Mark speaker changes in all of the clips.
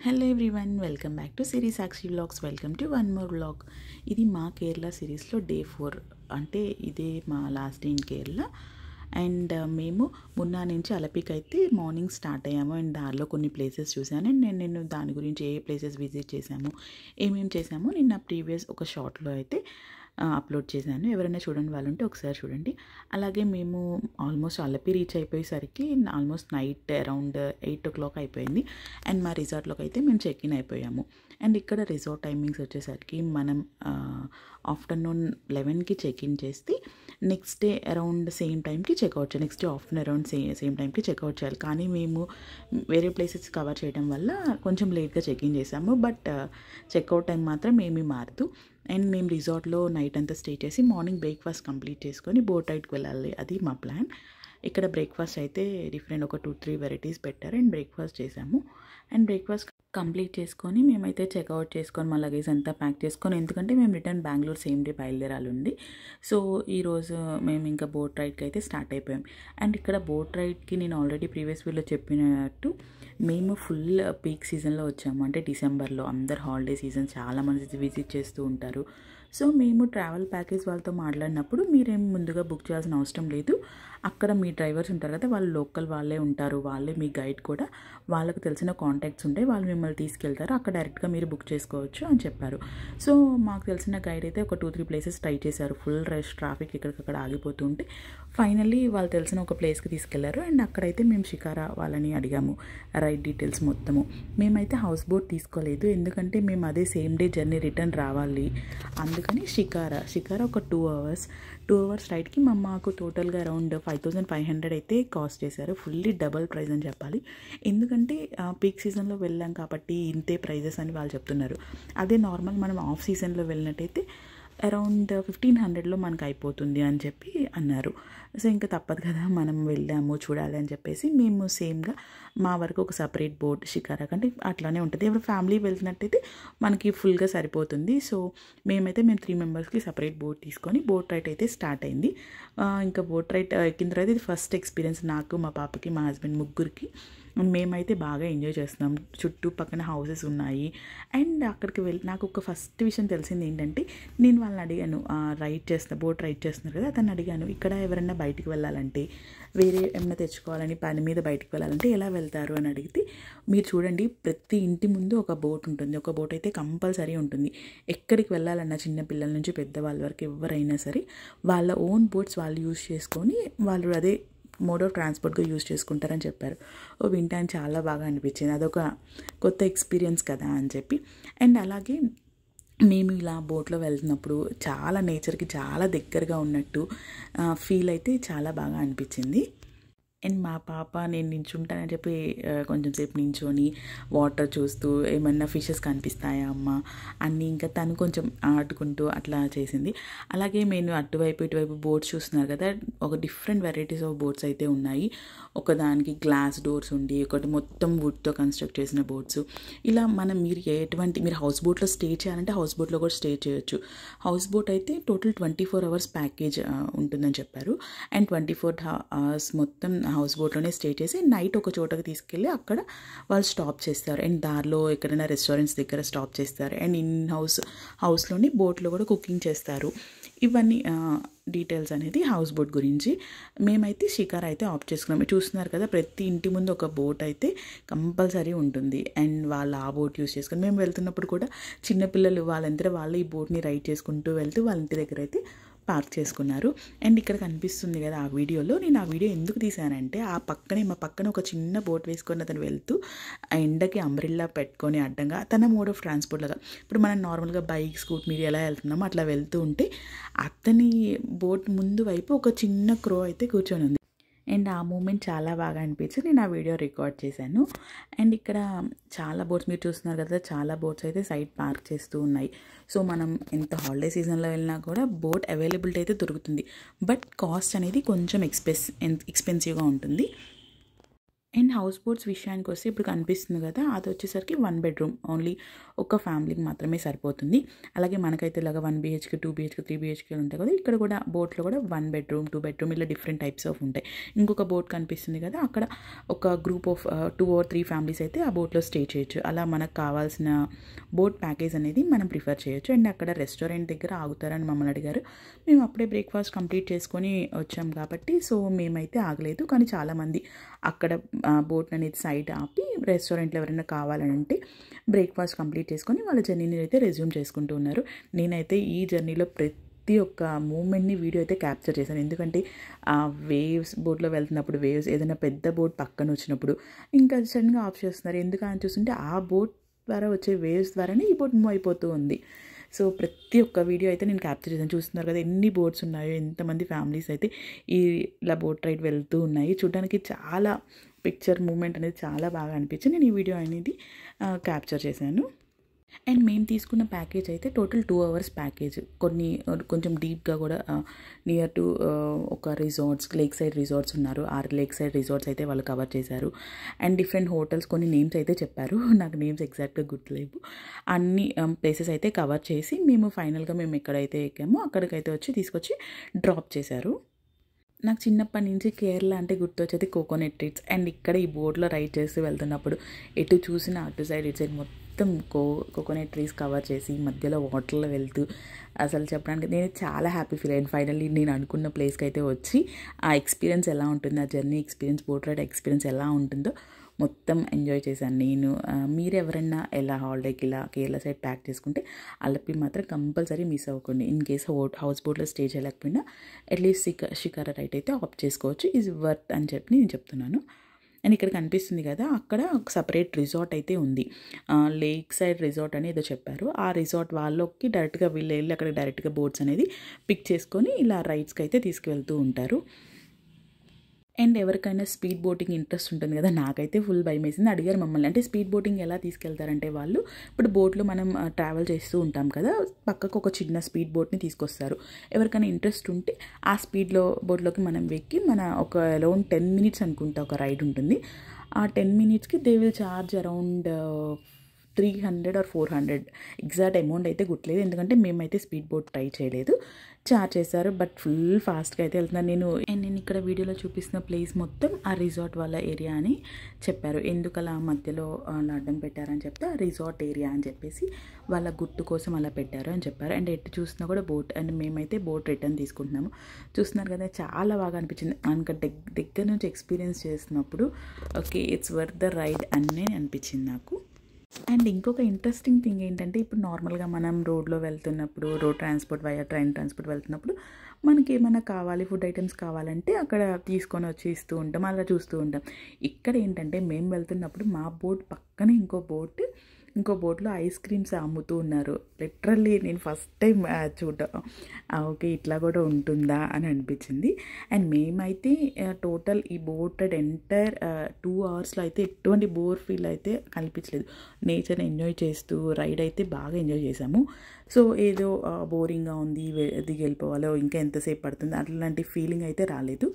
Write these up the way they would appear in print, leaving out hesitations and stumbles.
Speaker 1: Hello everyone, welcome back to Siri Sakshi vlogs. Welcome to one more vlog. ఇది మా కేరళ సిరీస్లో day 4, అంటే ఇదే మా last day in Kerala. And మేము మున్నా నుంచి అలపికి అయితే మార్నింగ్ స్టార్ట్ అయ్యాము. అండ్ దారిలో కొన్ని ప్లేసెస్ చూశాను. అండ్ నేను దాని గురించి ఏ ప్లేసెస్ విజిట్ చేశాము, ఏమేమి చేశాము నిన్న ప్రీవియస్ ఒక షార్ట్లో అయితే అప్లోడ్ చేశాను. ఎవరైనా చూడండి వాళ్ళుంటే ఒకసారి చూడండి. అలాగే మేము ఆల్మోస్ట్ అలపి రీచ్ అయిపోయేసరికి ఆల్మోస్ట్ నైట్ అరౌండ్ 8 o'clock అయిపోయింది. అండ్ మా రిసార్ట్లోకి అయితే మేము చెక్ ఇన్ అయిపోయాము. అండ్ ఇక్కడ రిసార్ట్ టైమింగ్స్ వచ్చేసరికి మనం ఆఫ్టర్నూన్ 11కి చెక్ ఇన్ చేస్తే నెక్స్ట్ డే అరౌండ్ సేమ్ టైంకి చెక్అవుట్ చేయాలి. Next day afternoon around same టైంకి చెక్అవుట్ చేయాలి. కానీ మేము వేరే ప్లేసెస్ కవర్ చేయడం వల్ల కొంచెం లేట్గా చెక్ ఇన్ చేసాము. బట్ చెక్అవుట్ టైం మాత్రం ఏమీ మారదు. అండ్ మేము రిసార్ట్లో నైట్ అంతా స్టే చేసి మార్నింగ్ బ్రేక్ఫాస్ట్ కంప్లీట్ చేసుకొని బోట్ రైడ్కి వెళ్ళాలి. అది మా ప్లాన్. ఇక్కడ బ్రేక్ఫాస్ట్ అయితే డిఫరెంట్ ఒక 2-3 వెరైటీస్ పెట్టారు. అండ్ బ్రేక్ఫాస్ట్ చేసాము. అండ్ బ్రేక్ఫాస్ట్ కంప్లీట్ చేసుకొని మేమైతే చెక్అవుట్ చేసుకొని మా లగేజ్ అంతా ప్యాక్ చేసుకొని, ఎందుకంటే మేము రిటర్న్ బెంగళూరు సేమ్ డే బయలుదేరాలి ఉంది. సో ఈరోజు మేము ఇంకా బోట్ రైడ్కి అయితే స్టార్ట్ అయిపోయాం. అండ్ ఇక్కడ బోట్ రైడ్కి నేను ఆల్రెడీ ప్రీవియస్ వీడియోలో చెప్పినట్టు మేము ఫుల్ పీక్ సీజన్లో వచ్చాము. అంటే డిసెంబర్లో అందరు హాలిడే సీజన్ చాలామంది విజిట్ చేస్తూ ఉంటారు. సో మేము ట్రావెల్ ప్యాకేజ్ వాళ్ళతో మాట్లాడినప్పుడు మీరేం ముందుగా బుక్ చేయాల్సిన అవసరం లేదు, అక్కడ మీ డ్రైవర్స్ ఉంటారు కదా, వాళ్ళు లోకల్ వాళ్ళే ఉంటారు, వాళ్ళే మీ గైడ్ కూడా, వాళ్ళకు తెలిసిన కాంటాక్ట్స్ ఉంటాయి, వాళ్ళు మిమ్మల్ని తీసుకెళ్తారు, అక్కడ డైరెక్ట్గా మీరు బుక్ చేసుకోవచ్చు అని చెప్పారు. సో మాకు తెలిసిన గైడ్ అయితే ఒక 2-3 ప్లేసెస్ ట్రై చేశారు. ఫుల్ రష్, ట్రాఫిక్ ఎక్కడికక్కడ ఆగిపోతుంటే ఫైనల్లీ వాళ్ళు తెలిసిన ఒక ప్లేస్కి తీసుకెళ్లారు. అండ్ అక్కడైతే మేము షికారా వాళ్ళని అడిగాము రైడ్ డీటెయిల్స్ మొత్తము. మేమైతే హౌస్ బోట్ తీసుకోలేదు, ఎందుకంటే మేము అదే సేమ్ డే జర్నీ రిటర్న్ రావాలి. అందుకని షికారా ఒక 2 hours రైడ్కి మాకు టోటల్గా అరౌండ్ 5,500 అయితే కాస్ట్ చేశారు. ఫుల్లీ డబల్ ప్రైస్ అని చెప్పాలి. ఎందుకంటే పీక్ సీజన్లో వెళ్ళాం కాబట్టి ఇంతే ప్రైజెస్ అని వాళ్ళు చెప్తున్నారు. అదే నార్మల్ మనం ఆఫ్ సీజన్లో వెళ్ళినట్టయితే అరౌండ్ 1,500లో మనకు అయిపోతుంది అని చెప్పి అన్నారు. సో ఇంకా తప్పదు కదా, మనం వెళ్ళాము చూడాలి అని చెప్పేసి మేము సేమ్గా మా వరకు ఒక సపరేట్ బోట్ షికారా కంటే అట్లానే ఉంటుంది. ఎవరు ఫ్యామిలీ వెళ్తున్నట్టయితే మనకి ఫుల్గా సరిపోతుంది. సో మేము 3 మెంబర్స్కి సపరేట్ బోట్ తీసుకొని బోట్ రైడ్ అయితే స్టార్ట్ అయింది. ఇంకా బోట్ రైడ్ ఎక్కిన తర్వాత ఇది ఫస్ట్ ఎక్స్పీరియన్స్ నాకు, మా పాపకి, మా హస్బెండ్ ముగ్గురికి. మేమైతే బాగా ఎంజాయ్ చేస్తున్నాం. చుట్టూ పక్కన హౌసెస్ ఉన్నాయి. అండ్ అక్కడికి నాకు ఒక ఫస్ట్ విషయం తెలిసింది ఏంటంటే, నేను వాళ్ళని అడిగాను, బోట్ రైడ్ చేస్తున్నారు కదా, అతన్ని అడిగాను, ఇక్కడ ఎవరైనా బయటికి వెళ్ళాలంటే, వేరే ఏమైనా తెచ్చుకోవాలని పని మీద బయటికి వెళ్ళాలంటే ఎలా వెళ్తారు అని అడిగితే, మీరు చూడండి ప్రతి ఇంటి ముందు ఒక బోట్ ఉంటుంది, ఒక బోట్ అయితే కంపల్సరీ ఉంటుంది. ఎక్కడికి వెళ్ళాలన్నా చిన్నపిల్లల నుంచి పెద్దవాళ్ళ వరకు ఎవరైనా సరే వాళ్ళ ఓన్ బోట్స్ వాళ్ళు యూజ్ చేసుకొని వాళ్ళు అదే మోడ్ ఆఫ్ ట్రాన్స్పోర్ట్గా యూజ్ చేసుకుంటారని చెప్పారు. వింటాను చాలా బాగా అనిపించింది, అదొక కొత్త ఎక్స్పీరియన్స్ కదా అని చెప్పి. అండ్ అలాగే మేము ఇలా బోట్లో వెళ్తున్నప్పుడు చాలా నేచర్కి చాలా దగ్గరగా ఉన్నట్టు ఫీల్ అయితే చాలా బాగా అనిపించింది. అండ్ మా పాప నేను నించుంటానని చెప్పి కొంచెం సేపు నించొని వాటర్ చూస్తూ ఏమన్నా ఫిషెస్ కనిపిస్తాయా అమ్మ అన్నీ, ఇంకా తను కొంచెం ఆడుకుంటూ అట్లా చేసింది. అలాగే నేను అటువైపు ఇటువైపు బోట్స్ చూస్తున్నారు కదా, ఒక డిఫరెంట్ వెరైటీస్ ఆఫ్ బోట్స్ అయితే ఉన్నాయి. ఒకదానికి గ్లాస్ డోర్స్ ఉండి, ఒకటి మొత్తం వుడ్తో కన్స్ట్రక్ట్ చేసిన బోట్స్. ఇలా మీరు హౌస్ బోట్లో స్టే చేయాలంటే హౌస్ బోట్లో కూడా స్టే చేయొచ్చు. హౌస్ బోట్ అయితే టోటల్ 24 hours ప్యాకేజ్ ఉంటుందని చెప్పారు. అండ్ 24 hours మొత్తం హౌస్ బోట్లోనే స్టే చేసి నైట్ ఒక చోటకి తీసుకెళ్ళి అక్కడ వాళ్ళు స్టాప్ చేస్తారు. అండ్ దారిలో ఎక్కడైనా రెస్టారెంట్స్ దగ్గర స్టాప్ చేస్తారు. అండ్ హౌస్లోని బోట్లో కూడా కుకింగ్ చేస్తారు. ఇవన్నీ డీటెయిల్స్ అనేది హౌస్ బోట్ గురించి. మేమైతే షికారా అయితే ఆప్ట్ చేసుకున్నాం. చూస్తున్నారు కదా, ప్రతి ఇంటి ముందు ఒక బోట్ అయితే కంపల్సరీ ఉంటుంది. అండ్ వాళ్ళు ఆ బోట్ యూస్ చేసుకుని మేము వెళ్తున్నప్పుడు కూడా చిన్నపిల్లలు వాళ్ళంతా వాళ్ళు ఈ బోట్ని రైడ్ చేసుకుంటూ వెళ్తూ వాళ్ళ ఇంటి దగ్గర అయితే పార్క్ చేసుకున్నారు. అండ్ ఇక్కడ కనిపిస్తుంది కదా ఆ వీడియోలో, నేను ఆ వీడియో ఎందుకు తీసానంటే, మా పక్కన ఒక చిన్న బోట్ వేసుకొని అతను వెళ్తూ ఆ ఎండకి అంబ్రిల్లా పెట్టుకొని అడ్డంగా తన మోడ్ ఆఫ్ ట్రాన్స్పోర్ట్ లాగా, ఇప్పుడు మనం నార్మల్గా బైక్ స్కూట్ మీద ఎలా వెళ్తున్నామో అట్లా వెళ్తూ ఉంటే అతని బోట్ ముందు వైపు ఒక చిన్న క్రో అయితే కూర్చొని ఉంది. అండ్ ఆ మూమెంట్ చాలా బాగా అనిపించి నేను ఆ వీడియో రికార్డ్ చేశాను. అండ్ ఇక్కడ చాలా బోట్స్ మీరు చూస్తున్నారు కదా, చాలా బోట్స్ అయితే సైడ్ పార్క్ చేస్తూ ఉన్నాయి. సో మనం ఎంత హాలిడే సీజన్లో వెళ్ళినా కూడా బోట్ అవైలబిలిటీ అయితే దొరుకుతుంది. బట్ కాస్ట్ అనేది కొంచెం ఎక్స్పెన్సివ్గా ఉంటుంది. అండ్ హౌస్ బోట్స్ విషయానికి వస్తే ఇప్పుడు కనిపిస్తుంది కదా, అది వచ్చేసరికి 1 బెడ్రూమ్ ఓన్లీ, ఒక ఫ్యామిలీకి మాత్రమే సరిపోతుంది. అలాగే మనకైతే ఇలాగా 1 BHK 2 BHK 3 BHK ఉంటాయి కదా, ఇక్కడ కూడా బోట్లో కూడా 1 బెడ్రూమ్ 2 బెడ్రూమ్ ఇలా డిఫరెంట్ టైప్స్ ఆఫ్ ఉంటాయి. ఇంకొక బోట్ కనిపిస్తుంది కదా, అక్కడ ఒక గ్రూప్ ఆఫ్ 2 or 3 ఫ్యామిలీస్ అయితే ఆ బోట్లో స్టే చేయొచ్చు. అలా మనకు కావాల్సిన బోట్ ప్యాకేజ్ అనేది మనం ప్రిఫర్ చేయొచ్చు. అండ్ అక్కడ రెస్టారెంట్ దగ్గర ఆగుతారని మమ్మల్ని అడిగారు. మేము అప్పుడే బ్రేక్ఫాస్ట్ కంప్లీట్ చేసుకొని వచ్చాం కాబట్టి సో మేమైతే ఆగలేదు. కానీ చాలామంది అక్కడ బోట్ అనేది సైడ్ ఆపి రెస్టారెంట్లో ఎవరైనా కావాలంటే బ్రేక్ఫాస్ట్ కంప్లీట్ చేసుకొని వాళ్ళ జర్నీని అయితే రెజ్యూమ్ చేసుకుంటూ ఉన్నారు. నేనైతే ఈ జర్నీలో ప్రతి ఒక్క మూమెంట్ని వీడియో అయితే క్యాప్చర్ చేశాను. ఎందుకంటే ఆ వేవ్స్, బోట్లో వెళ్తున్నప్పుడు వేవ్స్, ఏదైనా పెద్ద బోట్ పక్కన వచ్చినప్పుడు ఇంకా సడన్గా ఆఫ్ చేస్తున్నారు. ఎందుకని చూస్తుంటే ఆ బోట్ ద్వారా వచ్చే వేవ్స్ ద్వారానే ఈ బోట్ మూవ్ అయిపోతూ ఉంది. సో ప్రతి ఒక్క వీడియో అయితే నేను క్యాప్చర్ చేశాను. చూస్తున్నారు కదా ఎన్ని బోట్స్ ఉన్నాయో, ఎంతమంది ఫ్యామిలీస్ అయితే ఇలా బోట్ రైడ్ వెళ్తూ ఉన్నాయి. చూడడానికి చాలా పిక్చర్ మూమెంట్ అనేది చాలా బాగా అనిపించింది. నేను ఈ వీడియో అనేది క్యాప్చర్ చేశాను. అండ్ మేము తీసుకున్న ప్యాకేజ్ అయితే టోటల్ 2 hours ప్యాకేజ్. కొంచెం డీప్గా కూడా నియర్ టు ఒక రిసార్ట్స్, లేక్ సైడ్ రిసార్ట్స్ ఉన్నారు. 6 లేక్ సైడ్ రిసార్ట్స్ అయితే వాళ్ళు కవర్ చేశారు. అండ్ డిఫరెంట్ హోటల్స్ కొన్ని నేమ్స్ అయితే చెప్పారు. నాకు నేమ్స్ ఎగ్జాక్ట్గా గుర్తులేవు. అన్ని ప్లేసెస్ అయితే కవర్ చేసి మేము ఫైనల్గా మేము ఎక్కడైతే ఎక్కామో అక్కడికైతే తీసుకొచ్చి డ్రాప్ చేశారు. నాకు చిన్నప్పటి నుంచి కేరళ అంటే గుర్తొచ్చేది కోకోనట్ ట్రీస్. అండ్ ఇక్కడ ఈ బోట్లో రైడ్ చేస్తూ వెళ్తున్నప్పుడు ఎటు చూసిన అటు సైడ్ ఇటు సైడ్ మొత్తం కోకోనట్ ట్రీస్ కవర్ చేసి మధ్యలో వాటర్లో వెళ్తూ అసలు చెప్పడానికి నేను చాలా హ్యాపీ ఫీల్ అయ్యాను. ఫైనల్లీ నేను అనుకున్న ప్లేస్కి అయితే వచ్చి ఆ ఎక్స్పీరియన్స్ ఎలా ఉంటుంది, ఆ journey experience, boat ride experience ఎలా ఉంటుందో మొత్తం ఎంజాయ్ చేశాను నేను. మీరు ఎవరైనా ఎలా హాలిడేకి ఇలా కేరళ సైడ్ ప్యాక్ చేసుకుంటే అలపి మాత్రం కంపల్సరీ మిస్ అవ్వకండి. ఇన్ కేస్ హౌస్ బోట్లో స్టే చేయలేకపోయినా అట్లీస్ట్ షికారా రైడ్ అయితే ఆప్ట్ చేసుకోవచ్చు. ఈజ్ వర్త్ అని చెప్పి నేను చెప్తున్నాను. అండ్ ఇక్కడ కనిపిస్తుంది కదా, అక్కడ ఒక సపరేట్ రిసార్ట్ అయితే ఉంది. లేక్ సైడ్ రిసార్ట్ అని ఏదో చెప్పారు. ఆ రిసార్ట్ వాళ్ళకి డైరెక్ట్గా వీళ్ళు వెళ్ళి అక్కడ డైరెక్ట్గా బోట్స్ అనేది పిక్ చేసుకొని ఇలా రైడ్స్కి అయితే తీసుకువెళ్తూ ఉంటారు. అండ్ ఎవరికైనా స్పీడ్ బోటింగ్ ఇంట్రెస్ట్ ఉంటుంది కదా, నాకైతే ఫుల్ భయం వేసింది. అడిగారు మమ్మల్ని, అంటే స్పీడ్ బోటింగ్ ఎలా తీసుకెళ్తారంటే వాళ్ళు ఇప్పుడు బోట్లో మనం ట్రావెల్ చేస్తూ ఉంటాం కదా, పక్కకు ఒక చిన్న స్పీడ్ బోట్ని తీసుకొస్తారు. ఎవరికైనా ఇంట్రెస్ట్ ఉంటే ఆ బోట్లోకి మనం వెక్కి ఒక అరౌండ్ 10 minutes అనుకుంటా ఒక రైడ్ ఉంటుంది. ఆ 10 minutesకి they will charge around 300 or 400, exact amount అయితే గుర్తులేదు. ఎందుకంటే మేమైతే స్పీడ్ బోట్ ట్రై చేయలేదు. చార్జ్ చేశారు, బట్ ఫుల్ ఫాస్ట్గా అయితే వెళ్తున్నాను నేను ఇక్కడ వీడియోలో చూపిస్తున్న ప్లేస్ మొత్తం ఆ రిసార్ట్ వాళ్ళ ఏరియా అని చెప్పారు. ఎందుకు అలా మధ్యలో అలా అడ్డం పెట్టారని చెప్తే ఆ రిసార్ట్ ఏరియా అని చెప్పేసి వాళ్ళ గుర్తు కోసం అలా పెట్టారు అని చెప్పారు. అండ్ ఎటు చూసినా కూడా బోట్, అండ్ మేమైతే బోట్ రిటర్న్ తీసుకుంటున్నాము. చూస్తున్నారు కదా, చాలా బాగా అనిపించింది. ఇంకా దగ్గర నుంచి ఎక్స్పీరియన్స్ చేసినప్పుడు okay it's worth the ride అని అనిపించింది నాకు. అండ్ ఇంకొక ఇంట్రెస్టింగ్ థింగ్ ఏంటంటే, ఇప్పుడు నార్మల్గా మనం రోడ్లో వెళ్తున్నప్పుడు, road transport via train transport వెళ్తున్నప్పుడు మనకి ఏమైనా కావాలి, ఫుడ్ ఐటమ్స్ కావాలంటే అక్కడ తీసుకొని వచ్చి ఇస్తూ ఉంటాం, అలా చూస్తూ ఉంటాం. ఇక్కడ ఏంటంటే మేము వెళ్తున్నప్పుడు మా బోట్ పక్కనే ఇంకో బోట్లో ఐస్ క్రీమ్స్ అమ్ముతూ ఉన్నారు. లిటరల్లీ నేను ఫస్ట్ టైం చూడడం ఓకే ఇట్లా కూడా ఉంటుందా అని అనిపించింది. అండ్ మేమైతే టోటల్ ఈ బోట్ ఎంటైర్ 2 hours అయితే ఎటువంటి బోర్ ఫీల్ అయితే కనిపించలేదు. నేచర్ని ఎంజాయ్ చేస్తూ రైడ్ అయితే బాగా ఎంజాయ్ చేసాము. సో ఏదో బోరింగ్గా ఉంది, దిగి వెళ్ళిపోవాలో, ఇంకా ఎంతసేపు పడుతుంది అట్లాంటి ఫీలింగ్ అయితే రాలేదు.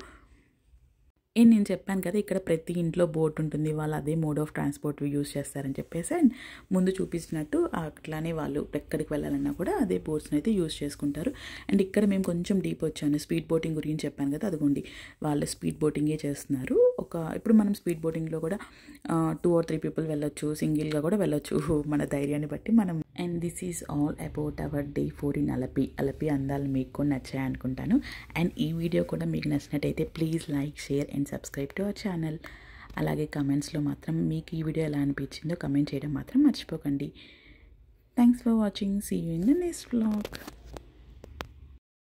Speaker 1: నేను చెప్పాను కదా, ఇక్కడ ప్రతి ఇంట్లో బోట్ ఉంటుంది, వాళ్ళు అదే మోడ్ ఆఫ్ ట్రాన్స్పోర్ట్ యూజ్ చేస్తారని చెప్పేసి. అండ్ ముందు చూపించినట్టు అట్లానే వాళ్ళు ఎక్కడికి వెళ్ళాలన్నా కూడా అదే బోట్స్ని అయితే యూజ్ చేసుకుంటారు. అండ్ ఇక్కడ మేము కొంచెం డీప్ వచ్చాను. స్పీడ్ బోటింగ్ గురించి చెప్పాను కదా, అదిగోండి వాళ్ళు స్పీడ్ బోటింగే చేస్తున్నారు. ఇప్పుడు మనం స్పీడ్ బోటింగ్లో కూడా 2 or 3 people వెళ్ళొచ్చు, సింగిల్గా కూడా వెళ్ళొచ్చు మన ధైర్యాన్ని బట్టి మనం. And this is all about our Day 4 in Alleppey అందాలు మీకు కూడా నచ్చాయి అనుకుంటాను. అండ్ ఈ వీడియో కూడా మీకు నచ్చినట్టయితే please like, share and subscribe to our channel. అలాగే కమెంట్స్లో మాత్రం మీకు ఈ వీడియో ఎలా అనిపించిందో కమెంట్ చేయడం మాత్రం మర్చిపోకండి. Thanks for watching. See you in the next vlog.